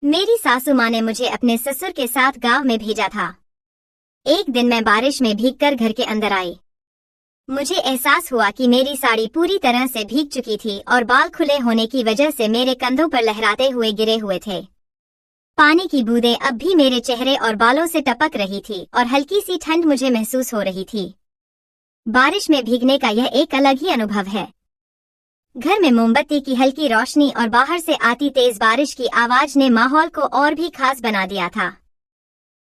मेरी सासू माँ ने मुझे अपने ससुर के साथ गांव में भेजा था। एक दिन मैं बारिश में भीगकर घर के अंदर आई। मुझे एहसास हुआ कि मेरी साड़ी पूरी तरह से भीग चुकी थी और बाल खुले होने की वजह से मेरे कंधों पर लहराते हुए गिरे हुए थे। पानी की बूंदें अब भी मेरे चेहरे और बालों से टपक रही थी और हल्की सी ठंड मुझे महसूस हो रही थी। बारिश में भीगने का यह एक अलग ही अनुभव है। घर में मोमबत्ती की हल्की रोशनी और बाहर से आती तेज बारिश की आवाज ने माहौल को और भी खास बना दिया था।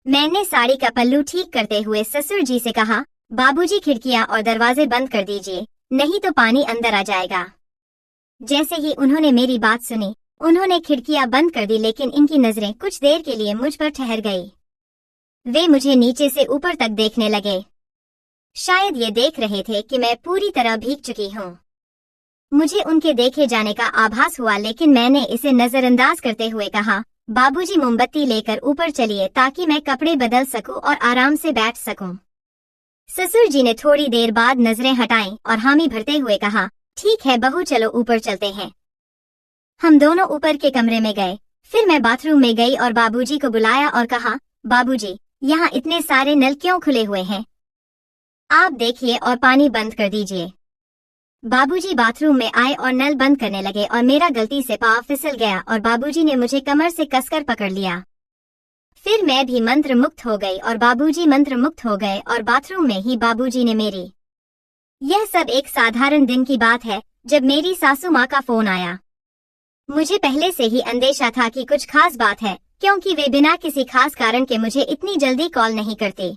मैंने साड़ी का पल्लू ठीक करते हुए ससुर जी से कहा, बाबूजी खिड़कियां और दरवाजे बंद कर दीजिए, नहीं तो पानी अंदर आ जाएगा। जैसे ही उन्होंने मेरी बात सुनी, उन्होंने खिड़कियां बंद कर दी, लेकिन इनकी नजरें कुछ देर के लिए मुझ पर ठहर गई। वे मुझे नीचे से ऊपर तक देखने लगे। शायद ये देख रहे थे कि मैं पूरी तरह भीग चुकी हूँ। मुझे उनके देखे जाने का आभास हुआ, लेकिन मैंने इसे नजरअंदाज करते हुए कहा, बाबूजी मोमबत्ती लेकर ऊपर चलिए ताकि मैं कपड़े बदल सकूं और आराम से बैठ सकूं। ससुर जी ने थोड़ी देर बाद नजरें हटाईं और हामी भरते हुए कहा, ठीक है बहू, चलो ऊपर चलते हैं। हम दोनों ऊपर के कमरे में गए। फिर मैं बाथरूम में गई और बाबूजी को बुलाया और कहा, बाबूजी, यहाँ इतने सारे नल क्यों खुले हुए हैं? आप देखिए और पानी बंद कर दीजिए। बाबूजी बाथरूम में आए और नल बंद करने लगे और मेरा गलती से पाँव फिसल गया और बाबूजी ने मुझे कमर से कसकर पकड़ लिया। फिर मैं भी मंत्र मुक्त हो गई और बाबूजी मंत्र मुक्त हो गए और बाथरूम में ही बाबूजी ने मेरी। यह सब एक साधारण दिन की बात है जब मेरी सासू माँ का फोन आया। मुझे पहले से ही अंदेशा था कि कुछ खास बात है, क्योंकि वे बिना किसी खास कारण के मुझे इतनी जल्दी कॉल नहीं करते।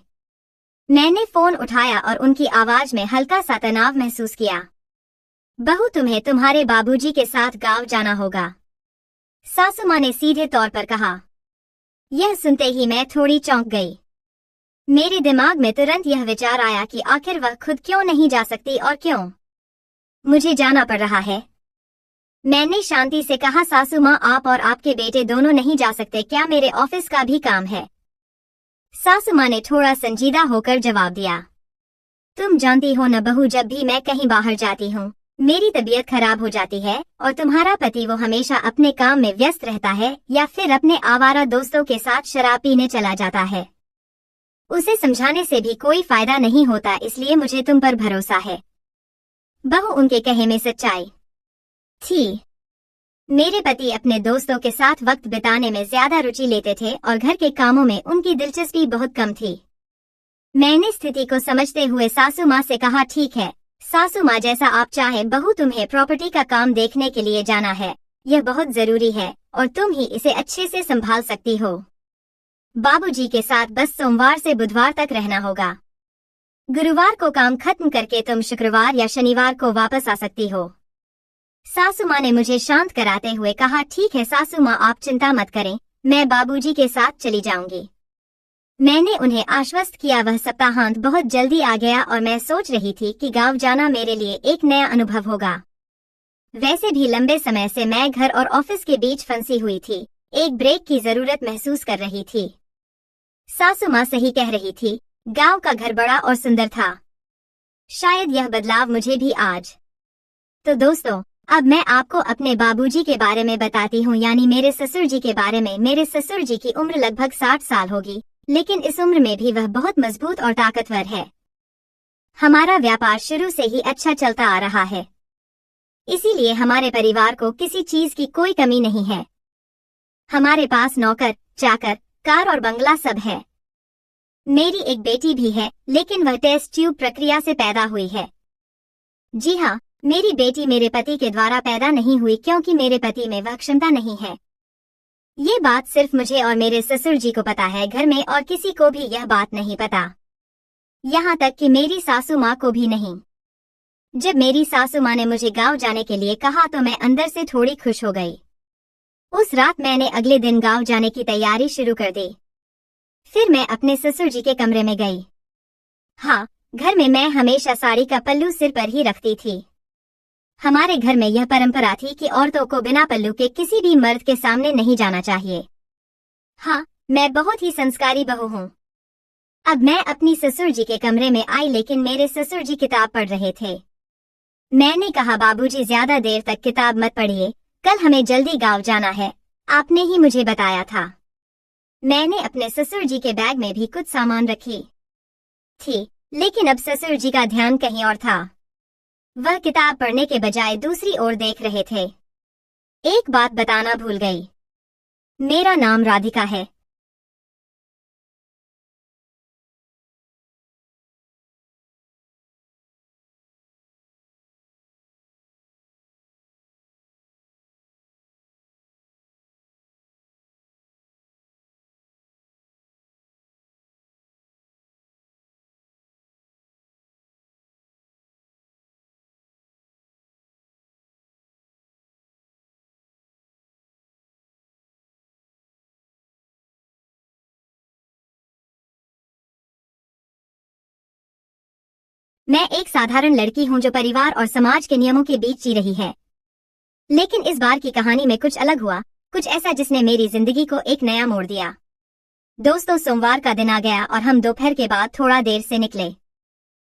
मैंने फोन उठाया और उनकी आवाज में हल्का सा तनाव महसूस किया। बहू, तुम्हें तुम्हारे बाबूजी के साथ गांव जाना होगा, सासू माँ ने सीधे तौर पर कहा। यह सुनते ही मैं थोड़ी चौंक गई। मेरे दिमाग में तुरंत यह विचार आया कि आखिर वह खुद क्यों नहीं जा सकती और क्यों मुझे जाना पड़ रहा है। मैंने शांति से कहा, सासू माँ, आप और आपके बेटे दोनों नहीं जा सकते क्या? मेरे ऑफिस का भी काम है। सासू माँ ने थोड़ा संजीदा होकर जवाब दिया, तुम जानती हो न बहू, जब भी मैं कहीं बाहर जाती हूँ मेरी तबीयत खराब हो जाती है और तुम्हारा पति वो हमेशा अपने काम में व्यस्त रहता है या फिर अपने आवारा दोस्तों के साथ शराब पीने चला जाता है। उसे समझाने से भी कोई फायदा नहीं होता, इसलिए मुझे तुम पर भरोसा है। बहू, उनके कहे में सच्चाई थी। मेरे पति अपने दोस्तों के साथ वक्त बिताने में ज्यादा रुचि लेते थे और घर के कामों में उनकी दिलचस्पी बहुत कम थी। मैंने स्थिति को समझते हुए सासू माँ से कहा, ठीक है सासू माँ, जैसा आप चाहें। बहू, तुम्हें प्रॉपर्टी का काम देखने के लिए जाना है, यह बहुत जरूरी है और तुम ही इसे अच्छे से संभाल सकती हो। बाबूजी के साथ बस सोमवार से बुधवार तक रहना होगा। गुरुवार को काम खत्म करके तुम शुक्रवार या शनिवार को वापस आ सकती हो। सासू माँ ने मुझे शांत कराते हुए कहा, ठीक है सासू माँ, आप चिंता मत करें, मैं बाबूजी के साथ चली जाऊंगी। मैंने उन्हें आश्वस्त किया। वह सप्ताहांत बहुत जल्दी आ गया और मैं सोच रही थी कि गांव जाना मेरे लिए एक नया अनुभव होगा। वैसे भी लंबे समय से मैं घर और ऑफिस के बीच फंसी हुई थी, एक ब्रेक की जरूरत महसूस कर रही थी। सासू माँ सही कह रही थी, गांव का घर बड़ा और सुंदर था। शायद यह बदलाव मुझे भी आज। तो दोस्तों, अब मैं आपको अपने बाबूजी के बारे में बताती हूँ, यानी मेरे ससुर जी के बारे में। मेरे ससुर जी की उम्र लगभग 60 साल होगी, लेकिन इस उम्र में भी वह बहुत मजबूत और ताकतवर है। हमारा व्यापार शुरू से ही अच्छा चलता आ रहा है, इसीलिए हमारे परिवार को किसी चीज की कोई कमी नहीं है। हमारे पास नौकर चाकर, कार और बंगला सब है। मेरी एक बेटी भी है, लेकिन वह टेस्ट ट्यूब प्रक्रिया से पैदा हुई है। जी हाँ, मेरी बेटी मेरे पति के द्वारा पैदा नहीं हुई, क्योंकि मेरे पति में वह क्षमता नहीं है। ये बात सिर्फ मुझे और मेरे ससुर जी को पता है, घर में और किसी को भी यह बात नहीं पता, यहाँ तक कि मेरी सासू माँ को भी नहीं। जब मेरी सासू माँ ने मुझे गांव जाने के लिए कहा तो मैं अंदर से थोड़ी खुश हो गई। उस रात मैंने अगले दिन गांव जाने की तैयारी शुरू कर दी। फिर मैं अपने ससुर जी के कमरे में गई। हाँ, घर में मैं हमेशा साड़ी का पल्लू सिर पर ही रखती थी। हमारे घर में यह परंपरा थी कि औरतों को बिना पल्लू के किसी भी मर्द के सामने नहीं जाना चाहिए। हाँ, मैं बहुत ही संस्कारी बहू हूँ। अब मैं अपनी ससुर जी के कमरे में आई, लेकिन मेरे ससुर जी किताब पढ़ रहे थे। मैंने कहा, बाबूजी ज्यादा देर तक किताब मत पढ़िए, कल हमें जल्दी गांव जाना है, आपने ही मुझे बताया था। मैंने अपने ससुर जी के बैग में भी कुछ सामान रखी थी, लेकिन अब ससुर जी का ध्यान कहीं और था। वह किताब पढ़ने के बजाय दूसरी ओर देख रहे थे। एक बात बताना भूल गई। मेरा नाम राधिका है। मैं एक साधारण लड़की हूँ जो परिवार और समाज के नियमों के बीच जी रही है। लेकिन इस बार की कहानी में कुछ अलग हुआ, कुछ ऐसा जिसने मेरी जिंदगी को एक नया मोड़ दिया। दोस्तों, सोमवार का दिन आ गया और हम दोपहर के बाद थोड़ा देर से निकले।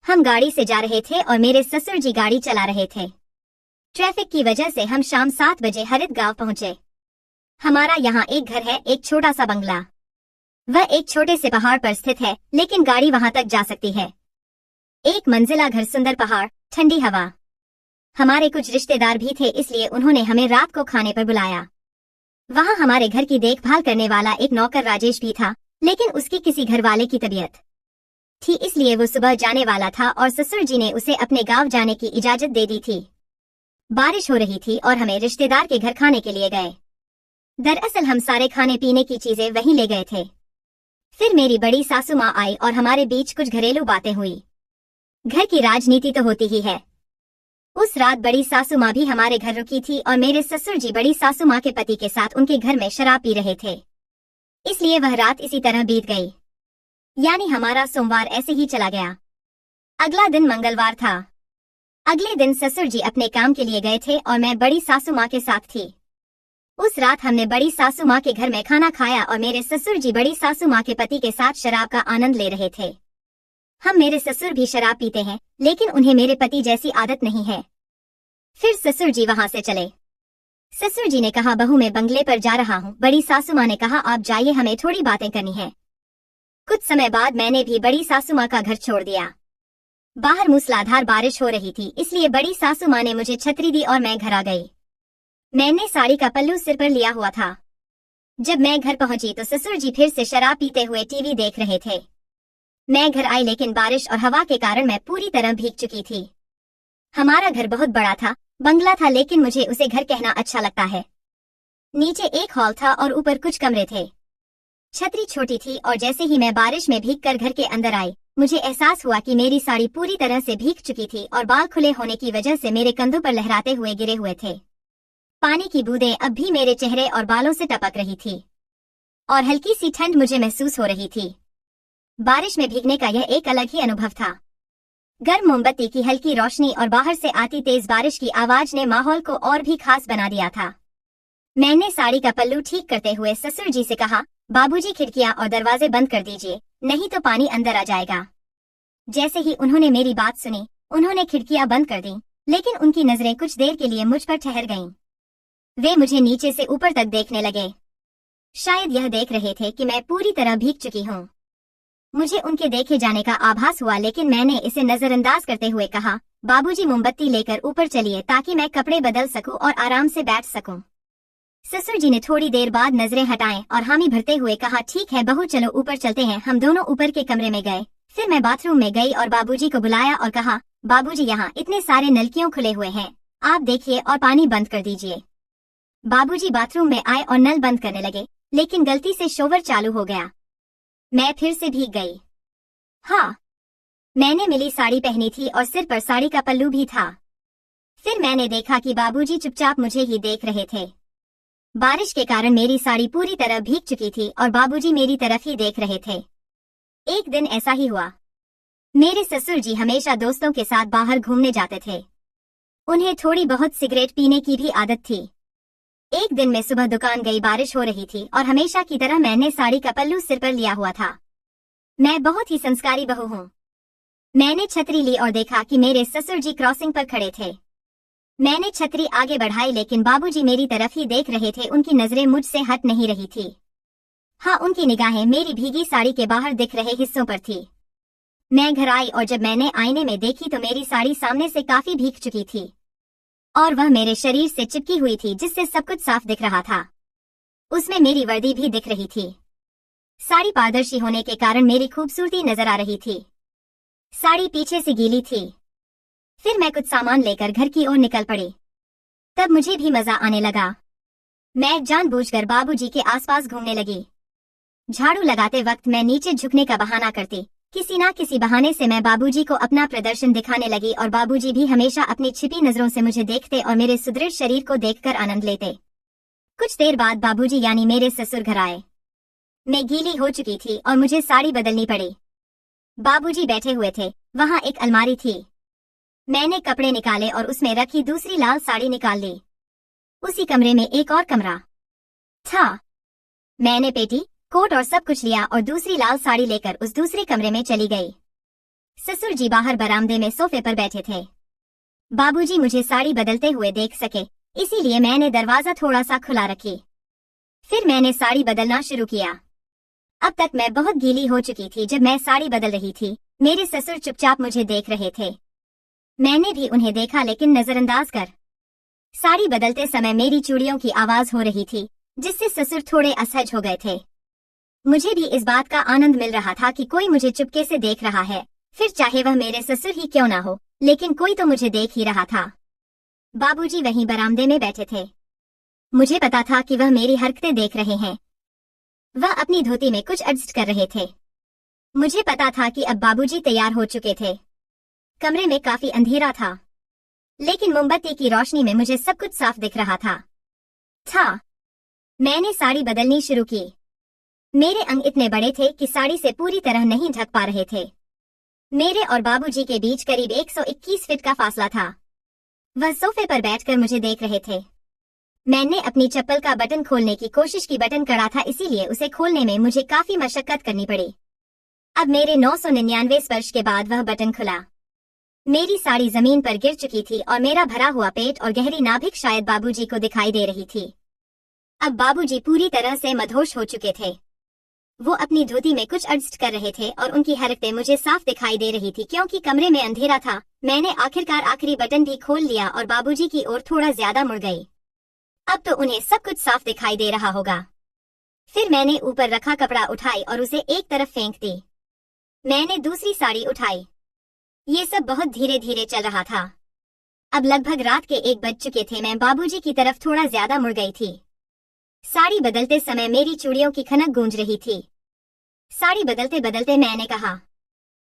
हम गाड़ी से जा रहे थे और मेरे ससुर जी गाड़ी चला रहे थे। ट्रैफिक की वजह से हम शाम 7 बजे हरित गांव पहुंचे। हमारा यहाँ एक घर है, एक छोटा सा बंगला। वह एक छोटे से पहाड़ पर स्थित है, लेकिन गाड़ी वहां तक जा सकती है। एक मंजिला घर, सुंदर पहाड़, ठंडी हवा। हमारे कुछ रिश्तेदार भी थे, इसलिए उन्होंने हमें रात को खाने पर बुलाया। वहां हमारे घर की देखभाल करने वाला एक नौकर राजेश भी था, लेकिन उसकी किसी घर वाले की तबीयत थी, इसलिए वो सुबह जाने वाला था और ससुर जी ने उसे अपने गांव जाने की इजाजत दे दी थी। बारिश हो रही थी और हमें रिश्तेदार के घर खाने के लिए गए। दरअसल हम सारे खाने पीने की चीजें वहीं ले गए थे। फिर मेरी बड़ी सासू माँ आई और हमारे बीच कुछ घरेलू बातें हुई। घर की राजनीति तो होती ही है। उस रात बड़ी सासू माँ भी हमारे घर रुकी थी और मेरे ससुर जी बड़ी सासू माँ के पति के साथ उनके घर में शराब पी रहे थे, इसलिए वह रात इसी तरह बीत गई। यानी हमारा सोमवार ऐसे ही चला गया। अगला दिन मंगलवार था। अगले दिन ससुर जी अपने काम के लिए गए थे और मैं बड़ी सासू माँ के साथ थी। उस रात हमने बड़ी सासू माँ के घर में खाना खाया और मेरे ससुर जी बड़ी सासू माँ के पति के साथ शराब का आनंद ले रहे थे। मेरे ससुर भी शराब पीते हैं, लेकिन उन्हें मेरे पति जैसी आदत नहीं है। फिर ससुर जी वहां से चले। ससुर जी ने कहा, बहू मैं बंगले पर जा रहा हूँ। बड़ी सासू माँ ने कहा, आप जाइए, हमें थोड़ी बातें करनी है। कुछ समय बाद मैंने भी बड़ी सासू माँ का घर छोड़ दिया। बाहर मूसलाधार बारिश हो रही थी, इसलिए बड़ी सासू माँ ने मुझे छतरी दी और मैं घर आ गई। मैंने साड़ी का पल्लू सिर पर लिया हुआ था। जब मैं घर पहुंची तो ससुर जी फिर से शराब पीते हुए टीवी देख रहे थे। मैं घर आई, लेकिन बारिश और हवा के कारण मैं पूरी तरह भीग चुकी थी। हमारा घर बहुत बड़ा था, बंगला था, लेकिन मुझे उसे घर कहना अच्छा लगता है। नीचे एक हॉल था और ऊपर कुछ कमरे थे। छतरी छोटी थी और जैसे ही मैं बारिश में भीगकर घर के अंदर आई, मुझे एहसास हुआ कि मेरी साड़ी पूरी तरह से भीग चुकी थी और बाल खुले होने की वजह से मेरे कंधों पर लहराते हुए गिरे हुए थे। पानी की बूंदें अब भी मेरे चेहरे और बालों से टपक रही थी और हल्की सी ठंड मुझे महसूस हो रही थी। बारिश में भीगने का यह एक अलग ही अनुभव था। गर्म मोमबत्ती की हल्की रोशनी और बाहर से आती तेज बारिश की आवाज ने माहौल को और भी खास बना दिया था। मैंने साड़ी का पल्लू ठीक करते हुए ससुर जी से कहा, बाबूजी खिड़कियां और दरवाजे बंद कर दीजिए, नहीं तो पानी अंदर आ जाएगा। जैसे ही उन्होंने मेरी बात सुनी, उन्होंने खिड़कियां बंद कर दी, लेकिन उनकी नजरें कुछ देर के लिए मुझ पर ठहर गईं। वे मुझे नीचे से ऊपर तक देखने लगे। शायद यह देख रहे थे कि मैं पूरी तरह भीग चुकी हूँ। मुझे उनके देखे जाने का आभास हुआ, लेकिन मैंने इसे नजरअंदाज करते हुए कहा, बाबूजी मोमबत्ती लेकर ऊपर चलिए ताकि मैं कपड़े बदल सकूं और आराम से बैठ सकूं। ससुर जी ने थोड़ी देर बाद नजरें हटाएं और हामी भरते हुए कहा, ठीक है बहू, चलो ऊपर चलते हैं। हम दोनों ऊपर के कमरे में गए। फिर मैं बाथरूम में गई और बाबूजी को बुलाया और कहा, बाबूजी यहाँ इतने सारे नलकियों खुले हुए हैं, आप देखिए और पानी बंद कर दीजिए। बाबूजी बाथरूम में आए और नल बंद करने लगे, लेकिन गलती से शोवर चालू हो गया। मैं फिर से भीग गई। हाँ, मैंने मिली साड़ी पहनी थी और सिर पर साड़ी का पल्लू भी था। फिर मैंने देखा कि बाबूजी चुपचाप मुझे ही देख रहे थे। बारिश के कारण मेरी साड़ी पूरी तरह भीग चुकी थी और बाबूजी मेरी तरफ ही देख रहे थे। एक दिन ऐसा ही हुआ। मेरे ससुर जी हमेशा दोस्तों के साथ बाहर घूमने जाते थे। उन्हें थोड़ी बहुत सिगरेट पीने की भी आदत थी। एक दिन मैं सुबह दुकान गई, बारिश हो रही थी और हमेशा की तरह मैंने साड़ी का पल्लू सिर पर लिया हुआ था। मैं बहुत ही संस्कारी बहू हूँ। मैंने छतरी ली और देखा कि मेरे ससुर जी क्रॉसिंग पर खड़े थे। मैंने छतरी आगे बढ़ाई लेकिन बाबूजी मेरी तरफ ही देख रहे थे। उनकी नजरें मुझसे हट नहीं रही थी। हाँ, उनकी निगाहें मेरी भीगी साड़ी के बाहर दिख रहे हिस्सों पर थी। मैं घर आई और जब मैंने आईने में देखी तो मेरी साड़ी सामने से काफी भीग चुकी थी और वह मेरे शरीर से चिपकी हुई थी, जिससे सब कुछ साफ दिख रहा था। उसमें मेरी वर्दी भी दिख रही थी। साड़ी पारदर्शी होने के कारण मेरी खूबसूरती नजर आ रही थी। साड़ी पीछे से गीली थी। फिर मैं कुछ सामान लेकर घर की ओर निकल पड़ी। तब मुझे भी मजा आने लगा। मैं जानबूझकर बाबूजी के आसपास घूमने लगी। झाड़ू लगाते वक्त मैं नीचे झुकने का बहाना करती। किसी ना किसी बहाने से मैं बाबूजी को अपना प्रदर्शन दिखाने लगी और बाबूजी भी हमेशा अपनी छिपी नजरों से मुझे देखते और मेरे सुदृढ़ शरीर को देखकर आनंद लेते। कुछ देर बाद बाबूजी यानी मेरे ससुर घर आए। मैं गीली हो चुकी थी और मुझे साड़ी बदलनी पड़ी। बाबूजी बैठे हुए थे। वहां एक अलमारी थी। मैंने कपड़े निकाले और उसमें रखी दूसरी लाल साड़ी निकाल ली। उसी कमरे में एक और कमरा था। मैंने पेटी, कोट और सब कुछ लिया और दूसरी लाल साड़ी लेकर उस दूसरे कमरे में चली गई। ससुर जी बाहर बरामदे में सोफे पर बैठे थे। बाबूजी मुझे साड़ी बदलते हुए देख सके, इसीलिए मैंने दरवाजा थोड़ा सा खुला रखी। फिर मैंने साड़ी बदलना शुरू किया। अब तक मैं बहुत गीली हो चुकी थी। जब मैं साड़ी बदल रही थी, मेरे ससुर चुपचाप मुझे देख रहे थे। मैंने भी उन्हें देखा लेकिन नजरअंदाज कर। साड़ी बदलते समय मेरी चूड़ियों की आवाज हो रही थी, जिससे ससुर थोड़े असहज हो गए थे। मुझे भी इस बात का आनंद मिल रहा था कि कोई मुझे चुपके से देख रहा है, फिर चाहे वह मेरे ससुर ही क्यों ना हो, लेकिन कोई तो मुझे देख ही रहा था। बाबूजी वहीं बरामदे में बैठे थे। मुझे पता था कि वह मेरी हरकतें देख रहे हैं। वह अपनी धोती में कुछ एडजस्ट कर रहे थे। मुझे पता था कि अब बाबूजी तैयार हो चुके थे। कमरे में काफी अंधेरा था, लेकिन मोमबत्ती की रोशनी में मुझे सब कुछ साफ दिख रहा था। मैंने साड़ी बदलनी शुरू की। मेरे अंग इतने बड़े थे कि साड़ी से पूरी तरह नहीं ढक पा रहे थे। मेरे और बाबूजी के बीच करीब 121 फीट का फासला था। वह सोफे पर बैठकर मुझे देख रहे थे। मैंने अपनी चप्पल का बटन खोलने की कोशिश की। बटन कड़ा था, इसीलिए उसे खोलने में मुझे काफी मशक्कत करनी पड़ी। अब मेरे 999 स्पर्श के बाद वह बटन खुला। मेरी साड़ी जमीन पर गिर चुकी थी और मेरा भरा हुआ पेट और गहरी नाभिक शायद बाबूजी को दिखाई दे रही थी। अब बाबूजी पूरी तरह से मदहोश हो चुके थे। वो अपनी धोती में कुछ एडजस्ट कर रहे थे और उनकी हरकतें मुझे साफ दिखाई दे रही थी। क्योंकि कमरे में अंधेरा था, मैंने आखिरकार आखिरी बटन भी खोल लिया और बाबूजी की ओर थोड़ा ज्यादा मुड़ गई। अब तो उन्हें सब कुछ साफ दिखाई दे रहा होगा। फिर मैंने ऊपर रखा कपड़ा उठाई और उसे एक तरफ फेंक दी। मैंने दूसरी साड़ी उठाई। ये सब बहुत धीरे धीरे चल रहा था। अब लगभग रात के 1 बज चुके थे। मैं बाबूजी की तरफ थोड़ा ज्यादा मुड़ गई थी। साड़ी बदलते समय मेरी चूड़ियों की खनक गूंज रही थी। साड़ी बदलते बदलते मैंने कहा,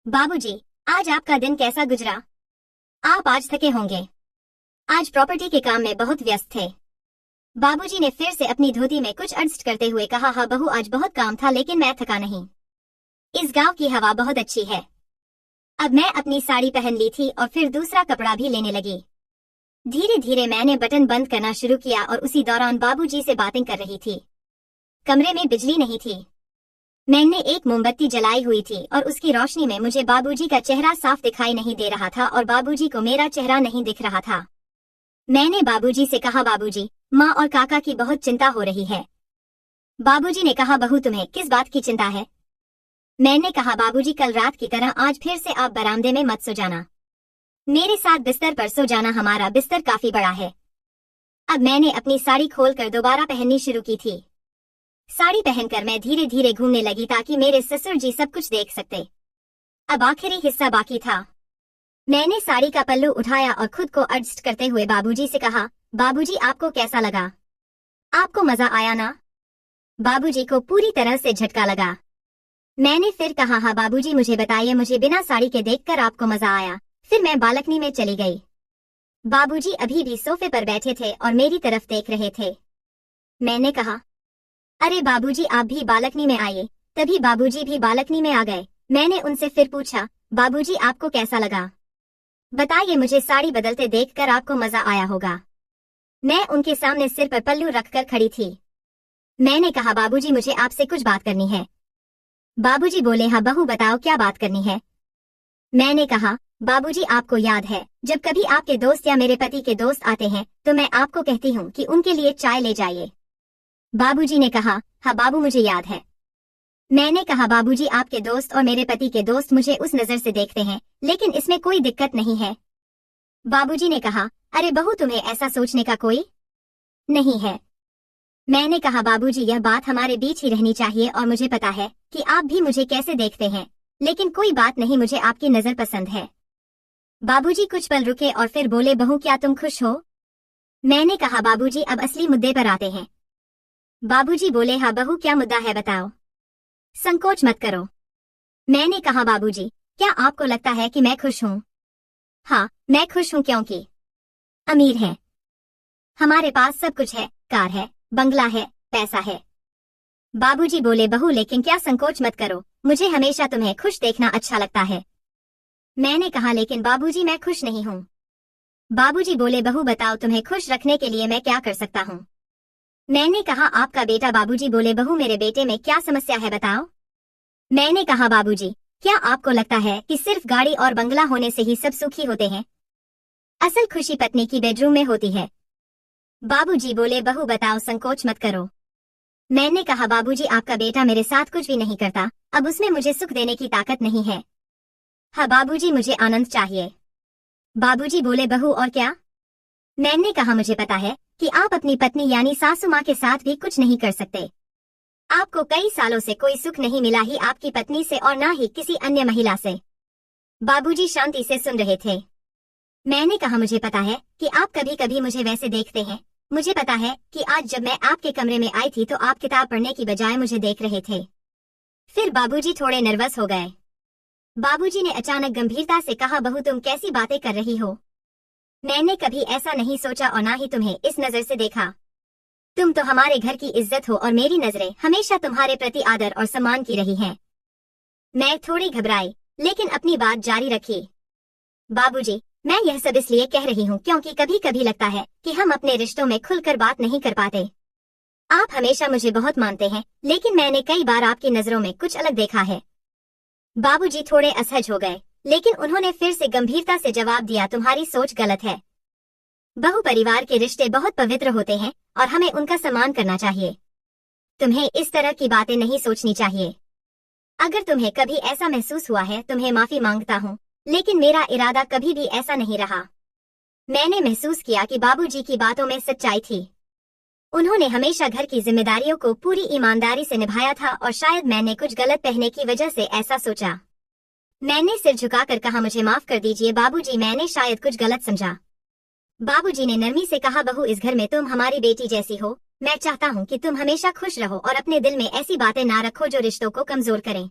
बाबूजी, आज आपका दिन कैसा गुजरा? आप आज थके होंगे। आज प्रॉपर्टी के काम में बहुत व्यस्त थे। बाबूजी ने फिर से अपनी धोती में कुछ एडजस्ट करते हुए कहा, हाँ बहू, आज बहुत काम था लेकिन मैं थका नहीं। इस गांव की हवा बहुत अच्छी है। अब मैं अपनी साड़ी पहन ली थी और फिर दूसरा कपड़ा भी लेने लगी। धीरे धीरे मैंने बटन बंद करना शुरू किया और उसी दौरान बाबूजी से बातें कर रही थी। कमरे में बिजली नहीं थी। मैंने एक मोमबत्ती जलाई हुई थी और उसकी रोशनी में मुझे बाबूजी का चेहरा साफ दिखाई नहीं दे रहा था और बाबूजी को मेरा चेहरा नहीं दिख रहा था। मैंने बाबूजी से कहा, बाबूजी, माँ और काका की बहुत चिंता हो रही है। बाबूजी ने कहा, बहू, तुम्हें किस बात की चिंता है? मैंने कहा, बाबूजी, कल रात की तरह आज फिर से आप बरामदे में मत सो जाना। मेरे साथ बिस्तर पर सो जाना। हमारा बिस्तर काफी बड़ा है। अब मैंने अपनी साड़ी खोलकर दोबारा पहननी शुरू की थी। साड़ी पहनकर मैं धीरे धीरे घूमने लगी ताकि मेरे ससुर जी सब कुछ देख सकते। अब आखिरी हिस्सा बाकी था। मैंने साड़ी का पल्लू उठाया और खुद को एडजस्ट करते हुए बाबूजी से कहा, बाबूजी, आपको कैसा लगा? आपको मजा आया ना? बाबूजी को पूरी तरह से झटका लगा। मैंने फिर कहा, हाँ बाबूजी, मुझे बताइए, मुझे बिना साड़ी के देखकर आपको मजा आया। फिर मैं बालकनी में चली गई। बाबूजी अभी भी सोफे पर बैठे थे और मेरी तरफ देख रहे थे। मैंने कहा, अरे बाबूजी, आप भी बालकनी में आइए। तभी बाबूजी भी बालकनी में आ गए। मैंने उनसे फिर पूछा, बाबूजी, आपको कैसा लगा? बताइए, मुझे साड़ी बदलते देखकर आपको मजा आया होगा। मैं उनके सामने सिर पर पल्लू रखकर खड़ी थी। मैंने कहा, बाबूजी, मुझे आपसे कुछ बात करनी है। बाबूजी बोले, हाँ बहू, बताओ क्या बात करनी है? मैंने कहा, बाबूजी, आपको याद है जब कभी आपके दोस्त या मेरे पति के दोस्त आते हैं तो मैं आपको कहती हूँ कि उनके लिए चाय ले जाइए। बाबूजी ने कहा, हाँ बाबू, मुझे याद है। मैंने कहा, बाबूजी, आपके दोस्त और मेरे पति के दोस्त मुझे उस नजर से देखते हैं, लेकिन इसमें कोई दिक्कत नहीं है। बाबूजी ने कहा, अरे बहू, तुम्हें ऐसा सोचने का कोई नहीं है। मैंने कहा, बाबूजी, यह बात हमारे बीच ही रहनी चाहिए और मुझे पता है कि आप भी मुझे कैसे देखते हैं, लेकिन कोई बात नहीं, मुझे आपकी नजर पसंद है। बाबूजी कुछ पल रुके और फिर बोले, बहू, क्या तुम खुश हो? मैंने कहा, बाबूजी, अब असली मुद्दे पर आते हैं। बाबूजी बोले, हाँ बहू, क्या मुद्दा है, बताओ, संकोच मत करो। मैंने कहा, बाबूजी, क्या आपको लगता है कि मैं खुश हूँ? हाँ, मैं खुश हूँ क्योंकि अमीर है, हमारे पास सब कुछ है, कार है, बंगला है, पैसा है। बाबूजी बोले, बहू, लेकिन क्या संकोच मत करो, मुझे हमेशा तुम्हें खुश देखना अच्छा लगता है। मैंने कहा, लेकिन बाबूजी, मैं खुश नहीं हूँ। बाबूजी बोले, बहू बताओ, तुम्हें खुश रखने के लिए मैं क्या कर सकता हूँ? मैंने कहा, आपका बेटा। बाबूजी बोले, बहू, मेरे बेटे में क्या समस्या है, बताओ। मैंने कहा, बाबूजी, क्या आपको लगता है कि सिर्फ गाड़ी और बंगला होने से ही सब सुखी होते हैं? असल खुशी पत्नी की बेडरूम में होती है। बाबूजी बोले, बहू बताओ, संकोच मत करो। मैंने कहा, बाबूजी, आपका बेटा मेरे साथ कुछ भी नहीं करता, अब उसमें मुझे सुख देने की ताकत नहीं है। हाँ बाबूजी, मुझे आनंद चाहिए। बाबूजी बोले, बहू और क्या? मैंने कहा, मुझे पता है कि आप अपनी पत्नी यानी सासू माँ के साथ भी कुछ नहीं कर सकते। आपको कई सालों से कोई सुख नहीं मिला, ही आपकी पत्नी से और ना ही किसी अन्य महिला से। बाबूजी शांति से सुन रहे थे। मैंने कहा, मुझे पता है कि आप कभी कभी मुझे वैसे देखते हैं। मुझे पता है कि आज जब मैं आपके कमरे में आई थी तो आप किताब पढ़ने की बजाय मुझे देख रहे थे। फिर बाबूजी थोड़े नर्वस हो गए। बाबूजी ने अचानक गंभीरता से कहा, बहू तुम कैसी बातें कर रही हो? मैंने कभी ऐसा नहीं सोचा और ना ही तुम्हें इस नजर से देखा। तुम तो हमारे घर की इज्जत हो और मेरी नजरें हमेशा तुम्हारे प्रति आदर और सम्मान की रही हैं। मैं थोड़ी घबराई, लेकिन अपनी बात जारी रखी। बाबूजी, मैं यह सब इसलिए कह रही हूँ क्योंकि कभी कभी लगता है कि हम अपने रिश्तों में खुलकर बात नहीं कर पाते। आप हमेशा मुझे बहुत मानते हैं, लेकिन मैंने कई बार आपकी नजरों में कुछ अलग देखा है। बाबूजी थोड़े असहज हो गए, लेकिन उन्होंने फिर से गंभीरता से जवाब दिया, तुम्हारी सोच गलत है। बहु परिवार के रिश्ते बहुत पवित्र होते हैं और हमें उनका सम्मान करना चाहिए। तुम्हें इस तरह की बातें नहीं सोचनी चाहिए। अगर तुम्हें कभी ऐसा महसूस हुआ है, तुम्हें माफी मांगता हूँ, लेकिन मेरा इरादा कभी भी ऐसा नहीं रहा। मैंने महसूस किया कि बाबूजी की बातों में सच्चाई थी। उन्होंने हमेशा घर की जिम्मेदारियों को पूरी ईमानदारी से निभाया था और शायद मैंने कुछ गलत कहने की वजह से ऐसा सोचा। मैंने सिर झुकाकर कहा, मुझे माफ कर दीजिए बाबूजी, मैंने शायद कुछ गलत समझा। बाबूजी ने नरमी से कहा, बहू इस घर में तुम हमारी बेटी जैसी हो। मैं चाहता हूँ कि तुम हमेशा खुश रहो और अपने दिल में ऐसी बातें ना रखो जो रिश्तों को कमजोर करें।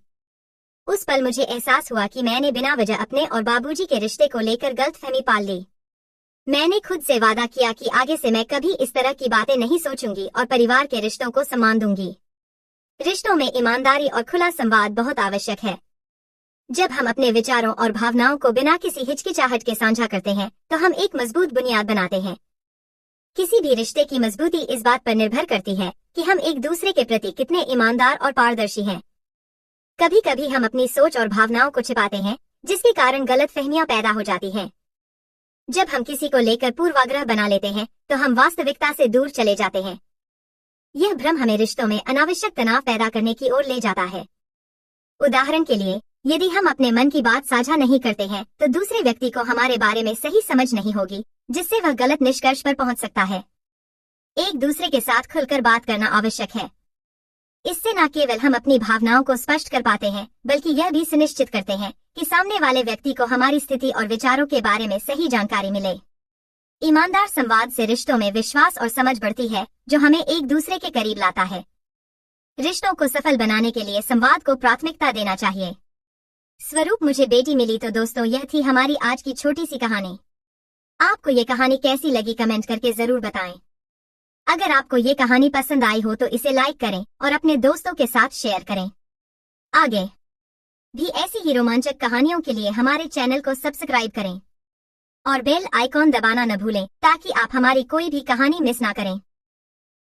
उस पल मुझे एहसास हुआ कि मैंने बिना वजह अपने और बाबूजी के रिश्ते को लेकर गलतफहमी पाल ली। मैंने खुद से वादा किया कि आगे से मैं कभी इस तरह की बातें नहीं सोचूंगी और परिवार के रिश्तों को सम्मान दूंगी। रिश्तों में ईमानदारी और खुला संवाद बहुत आवश्यक है। जब हम अपने विचारों और भावनाओं को बिना किसी हिचकिचाहट के साझा करते हैं तो हम एक मजबूत बुनियाद बनाते हैं। किसी भी रिश्ते की मजबूती इस बात पर निर्भर करती है कि हम एक दूसरे के प्रति कितने ईमानदार और पारदर्शी हैं। कभी कभी हम अपनी सोच और भावनाओं को छिपाते हैं, जिसके कारण गलतफहमियां पैदा हो जाती हैं। जब हम किसी को लेकर पूर्वाग्रह बना लेते हैं तो हम वास्तविकता से दूर चले जाते हैं। यह भ्रम हमें रिश्तों में अनावश्यक तनाव पैदा करने की ओर ले जाता है। उदाहरण के लिए, यदि हम अपने मन की बात साझा नहीं करते हैं तो दूसरे व्यक्ति को हमारे बारे में सही समझ नहीं होगी, जिससे वह गलत निष्कर्ष पर पहुंच सकता है। एक दूसरे के साथ खुलकर बात करना आवश्यक है। इससे न केवल हम अपनी भावनाओं को स्पष्ट कर पाते हैं, बल्कि यह भी सुनिश्चित करते हैं कि सामने वाले व्यक्ति को हमारी स्थिति और विचारों के बारे में सही जानकारी मिले। ईमानदार संवाद से रिश्तों में विश्वास और समझ बढ़ती है, जो हमें एक दूसरे के करीब लाता है। रिश्तों को सफल बनाने के लिए संवाद को प्राथमिकता देना चाहिए। स्वरूप, मुझे बेटी मिली। तो दोस्तों, यह थी हमारी आज की छोटी सी कहानी। आपको ये कहानी कैसी लगी कमेंट करके जरूर बताएं। अगर आपको ये कहानी पसंद आई हो तो इसे लाइक करें और अपने दोस्तों के साथ शेयर करें। आगे भी ऐसी ही रोमांचक कहानियों के लिए हमारे चैनल को सब्सक्राइब करें और बेल आइकॉन दबाना न भूलें ताकि आप हमारी कोई भी कहानी मिस ना करें।